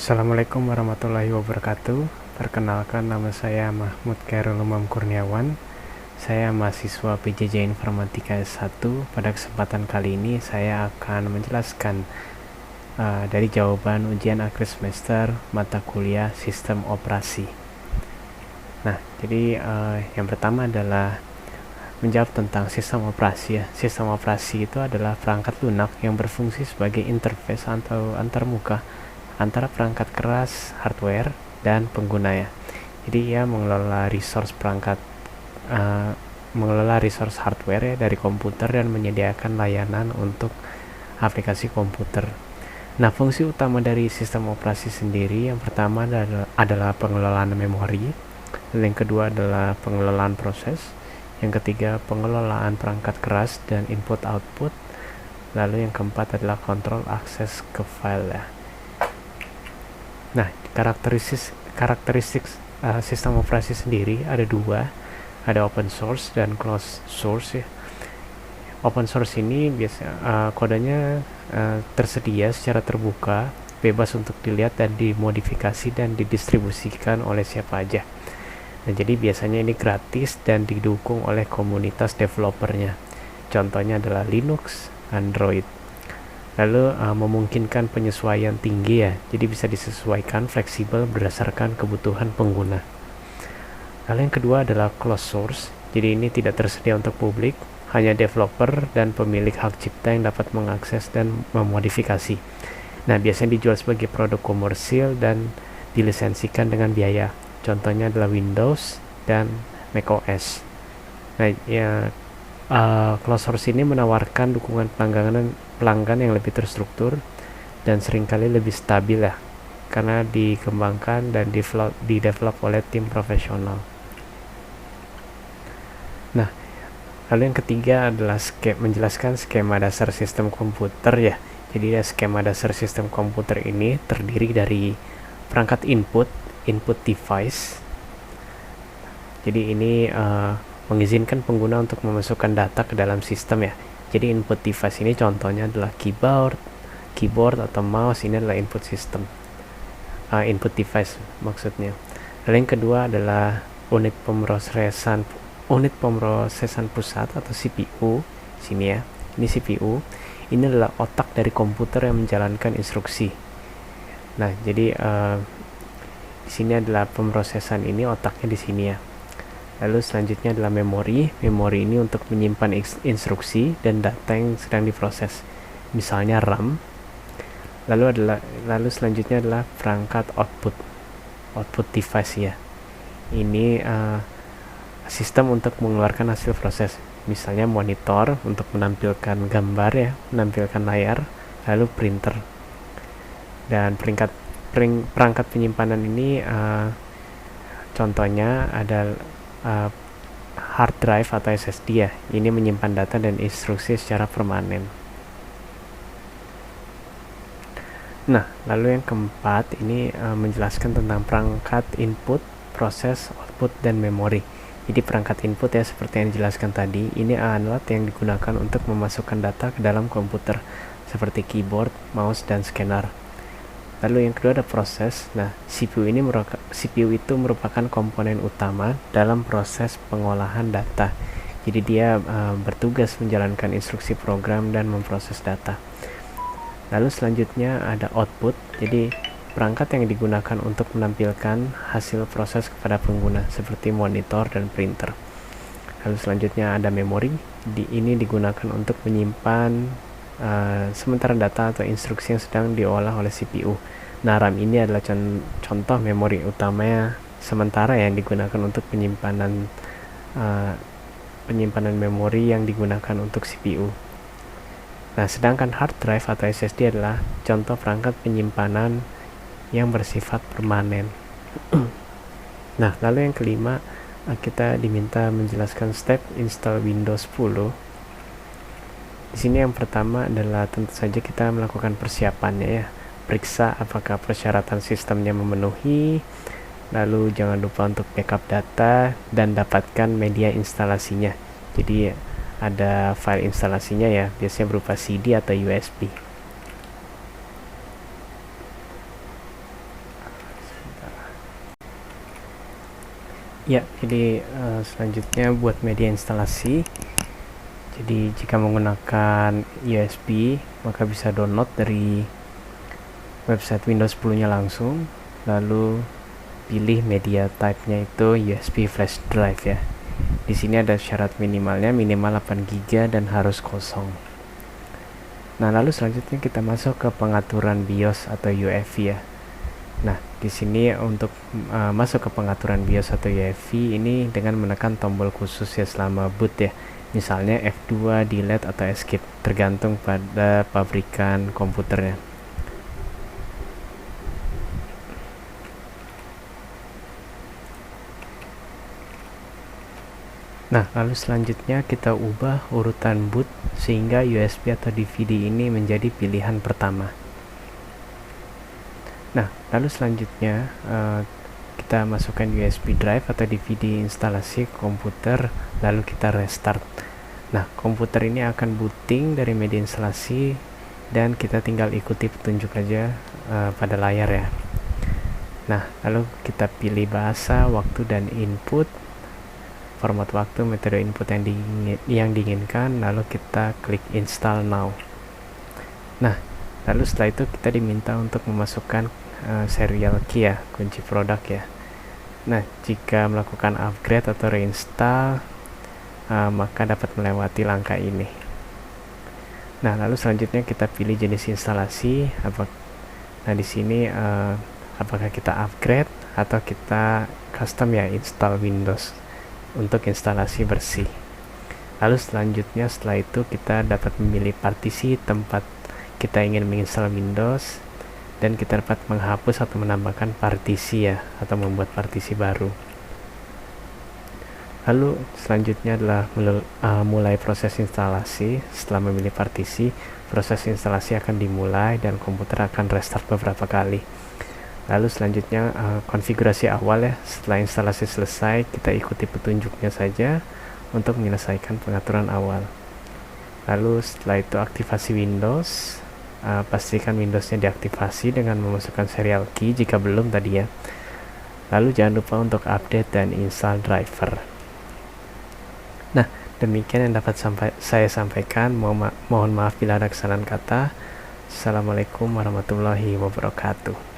Assalamualaikum warahmatullahi wabarakatuh. Perkenalkan, nama saya Mahmud Khairul Umam Kurniawan. Saya mahasiswa PJJ Informatika S1. Pada kesempatan kali ini saya akan menjelaskan dari jawaban ujian akhir semester mata kuliah Sistem Operasi. Nah, jadi yang pertama adalah menjawab tentang sistem operasi ya. Sistem operasi itu adalah perangkat lunak yang berfungsi sebagai interface atau antarmuka antara perangkat keras, hardware, dan pengguna ya. Jadi ia mengelola resource hardware ya dari komputer dan menyediakan layanan untuk aplikasi komputer. Nah, fungsi utama dari sistem operasi sendiri yang pertama adalah pengelolaan memori, yang kedua adalah pengelolaan proses, yang ketiga pengelolaan perangkat keras dan input output, lalu yang keempat adalah kontrol akses ke file ya. Nah, karakteristik sistem operasi sendiri ada dua, ada open source dan closed source ya. Open source ini kodenya tersedia secara terbuka, bebas untuk dilihat dan dimodifikasi dan didistribusikan oleh siapa aja. Nah, jadi biasanya ini gratis dan didukung oleh komunitas developernya. Contohnya adalah Linux, Android. Lalu memungkinkan penyesuaian tinggi ya, jadi bisa disesuaikan fleksibel berdasarkan kebutuhan pengguna. Lalu yang kedua adalah closed source, jadi ini tidak tersedia untuk publik, hanya developer dan pemilik hak cipta yang dapat mengakses dan memodifikasi. Nah, biasanya dijual sebagai produk komersil dan dilisensikan dengan biaya. Contohnya adalah Windows dan macOS. Nah, ya closed source ini menawarkan dukungan pelanggan yang lebih terstruktur dan seringkali lebih stabil ya, karena dikembangkan dan didevelop oleh tim profesional. Nah, lalu yang ketiga adalah menjelaskan skema dasar sistem komputer ya. Jadi skema dasar sistem komputer ini terdiri dari perangkat input device. Jadi ini mengizinkan pengguna untuk memasukkan data ke dalam sistem ya. Jadi input device ini contohnya adalah keyboard atau mouse. Ini adalah input system, input device maksudnya. Lalu yang kedua adalah unit pemrosesan pusat atau CPU. Sini ya, ini CPU. Ini adalah otak dari komputer yang menjalankan instruksi. Nah, jadi di sini adalah pemrosesan ini, otaknya di sini ya. Lalu selanjutnya adalah memori. Memori ini untuk menyimpan instruksi dan data yang sedang diproses, misalnya RAM. Lalu selanjutnya adalah perangkat output device ya. Ini sistem untuk mengeluarkan hasil proses, misalnya monitor untuk menampilkan gambar ya, menampilkan layar. Lalu printer. Dan perangkat penyimpanan ini contohnya ada hard drive atau SSD ya. Ini menyimpan data dan instruksi secara permanen. Nah, lalu yang keempat ini menjelaskan tentang perangkat input, proses, output, dan memori. Jadi perangkat input ya, seperti yang dijelaskan tadi, ini alat yang digunakan untuk memasukkan data ke dalam komputer seperti keyboard, mouse, dan scanner. Lalu yang kedua ada proses. Nah, CPU itu merupakan komponen utama dalam proses pengolahan data. Jadi dia bertugas menjalankan instruksi program dan memproses data. Lalu selanjutnya ada output. Jadi perangkat yang digunakan untuk menampilkan hasil proses kepada pengguna seperti monitor dan printer. Lalu selanjutnya ada memori. Ini digunakan untuk menyimpan sementara data atau instruksi yang sedang diolah oleh CPU. Nah, RAM ini adalah contoh memori utamanya sementara yang digunakan untuk penyimpanan memori yang digunakan untuk CPU. Nah, sedangkan hard drive atau SSD adalah contoh perangkat penyimpanan yang bersifat permanen. Nah, lalu yang kelima, kita diminta menjelaskan step install Windows 10. Di sini yang pertama adalah tentu saja kita melakukan persiapannya ya. Periksa apakah persyaratan sistemnya memenuhi. Lalu jangan lupa untuk backup data dan dapatkan media instalasinya. Jadi ada file instalasinya ya, biasanya berupa CD atau USB. Ya, jadi selanjutnya buat media instalasi. Jadi jika menggunakan USB, maka bisa download dari website Windows 10-nya langsung, lalu pilih media type-nya itu USB flash drive ya. Di sini ada syarat minimalnya, minimal 8 GB dan harus kosong. Nah, lalu selanjutnya kita masuk ke pengaturan BIOS atau UEFI ya. Nah, di sini untuk masuk ke pengaturan BIOS atau UEFI ini dengan menekan tombol khusus ya selama boot ya. Misalnya F2, delete atau escape, tergantung pada pabrikan komputernya. Nah, lalu selanjutnya kita ubah urutan boot sehingga USB atau DVD ini menjadi pilihan pertama. Nah, lalu selanjutnya kita masukkan USB drive atau DVD instalasi komputer, lalu kita restart. Nah, komputer ini akan booting dari media instalasi dan kita tinggal ikuti petunjuk aja pada layar ya. Nah, lalu kita pilih bahasa, waktu, dan input, format waktu, metode input yang diinginkan, lalu kita klik install now. Nah, lalu setelah itu kita diminta untuk memasukkan serial key ya, kunci produk ya. Nah, jika melakukan upgrade atau reinstall, maka dapat melewati langkah ini. Nah, lalu selanjutnya kita pilih jenis instalasi. Nah, di sini apakah kita upgrade atau kita custom ya, install Windows untuk instalasi bersih. Lalu selanjutnya setelah itu kita dapat memilih partisi tempat kita ingin menginstal Windows, dan kita dapat menghapus atau menambahkan partisi ya, atau membuat partisi baru. Lalu selanjutnya adalah mulai proses instalasi. Setelah memilih partisi, proses instalasi akan dimulai dan komputer akan restart beberapa kali. Lalu selanjutnya konfigurasi awal ya. Setelah instalasi selesai, kita ikuti petunjuknya saja untuk menyelesaikan pengaturan awal. Lalu setelah itu aktivasi Windows. Pastikan Windowsnya diaktifasi dengan memasukkan serial key jika belum tadi ya. Lalu jangan lupa untuk update dan install driver. Nah, demikian yang dapat saya sampaikan. Mohon maaf bila ada kesalahan kata. Assalamualaikum warahmatullahi wabarakatuh.